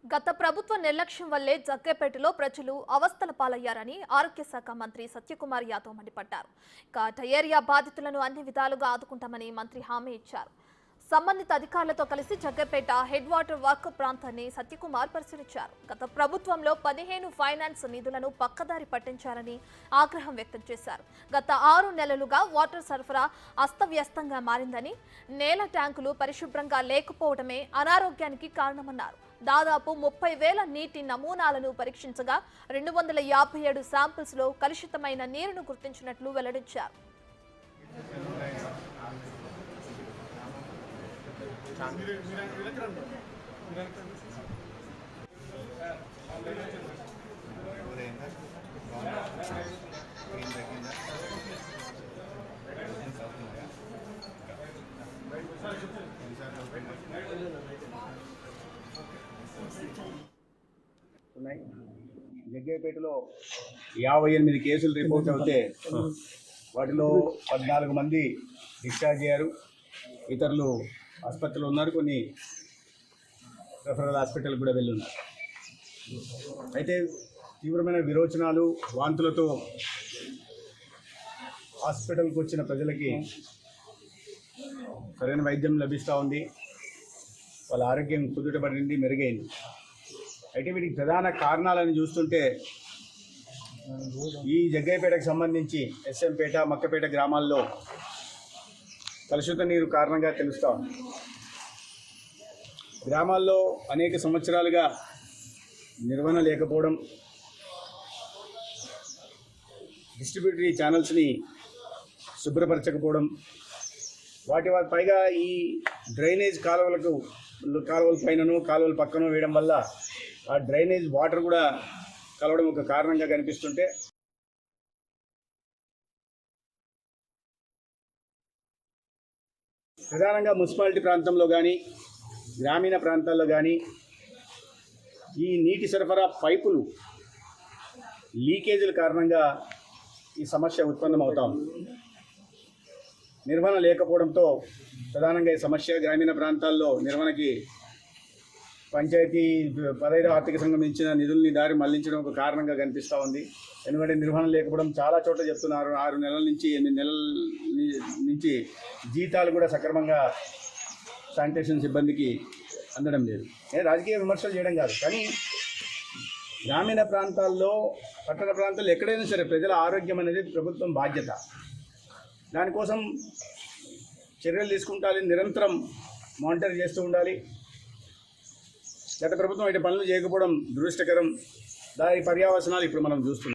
గత ప్రభుత్వ నిర్లక్ష్యం వల్లే జగ్గేపేటలో ప్రజలు అవస్థల పాలయ్యారని ఆరోగ్య శాఖ మంత్రి సత్యకుమార్ యాదవ్ మండిపడ్డారు. ఇక డయేరియా బాధితులను అన్ని విధాలుగా ఆదుకుంటామని మంత్రి హామీ ఇచ్చారు. సంబంధిత అధికారులతో కలిసి జగ్గేపేట హెడ్ వాటర్ వర్క్ ప్రాంతాన్ని సత్యకుమార్ పరిశీలించారు. గత ప్రభుత్వంలో 15 ఫైనాన్స్ నిధులను పక్కదారి పట్టించారని ఆగ్రహం వ్యక్తం చేశారు. గత 6 నెలలుగా వాటర్ సరఫరా అస్తవ్యస్తంగా మారిందని, నేల ట్యాంకులు పరిశుభ్రంగా లేకపోవడమే అనారోగ్యానికి కారణమన్నారు. దాదాపు 30,000 నీటి నమూనాలను పరీక్షించగా 257 శాంపిల్స్ లో కలుషితమైన నీరును గుర్తించినట్లు వెల్లడించారు. జగ్గేపేటలో 58 కేసులు రిపోర్ట్ అవుతే వాటిలో 14 మంది డిశ్చార్జ్ అయ్యారు. ఇతరులు ఆసుపత్రిలో ఉన్నారు, కొన్ని రెఫరల్ హాస్పిటల్ కూడా వెళ్ళున్నారు. అయితే తీవ్రమైన విరోచనాలు, వాంతులతో హాస్పిటల్కి వచ్చిన ప్రజలకి సరైన వైద్యం లభిస్తూ ఉంది. వాళ్ళ ఆరోగ్యం కుదుటపడింది, మెరుగైంది. అయితే వీటికి ప్రధాన కారణాలను చూస్తుంటే ఈ జగ్గయ్యపేటకు సంబంధించి ఎస్ఎంపేట, మక్కపేట గ్రామాల్లో కలుషిత నీరు కారణంగా తెలుస్తూ ఉంది. గ్రామాల్లో అనేక సంవత్సరాలుగా నిర్వహణ లేకపోవడం, డిస్ట్రిబ్యూటరీ ఛానల్స్ని శుభ్రపరచకపోవడం, వాటి పైగా ఈ డ్రైనేజ్ కాలువల పైనను కాలువల పక్కన వేయడం వల్ల ఆ డ్రైనేజ్ వాటర్ కూడా కలవడం ఒక కారణంగా కనిపిస్తుంటే, ప్రధానంగా మున్సిపాలిటీ ప్రాంతంలో కానీ గ్రామీణ ప్రాంతాల్లో కానీ ఈ నీటి సరఫరా పైపులు లీకేజీల కారణంగా ఈ సమస్య ఉత్పన్నమవుతా ఉంది. నిర్వహణ లేకపోవడంతో ప్రధానంగా ఈ సమస్య గ్రామీణ ప్రాంతాల్లో నిర్వహణకి పంచాయతీ 15వ ఆర్థిక సంఘం ఇచ్చిన నిధుల్ని దారి మళ్లించడం ఒక కారణంగా కనిపిస్తూ ఉంది. ఎందుకంటే నిర్వహణ లేకపోవడం చాలా చోట్ల చెప్తున్నారు. 6 నెలల నుంచి 8 నెలల నుంచి జీతాలు కూడా సక్రమంగా శానిటేషన్ సిబ్బందికి అందడం లేదు. రాజకీయ విమర్శలు చేయడం కాదు, కానీ గ్రామీణ ప్రాంతాల్లో, పట్టణ ప్రాంతాల్లో ఎక్కడైనా సరే ప్రజల ఆరోగ్యం అనేది ప్రభుత్వం బాధ్యత. దానికోసం చర్యలు తీసుకుంటాలి, నిరంతరం మానిటర్ చేస్తూ ఉండాలి. గత ప్రభుత్వం ఇటు పనులు చేయకపోవడం దురదృష్టకరం. దాని పర్యవసనాలు ఇప్పుడు మనం చూస్తున్నాం.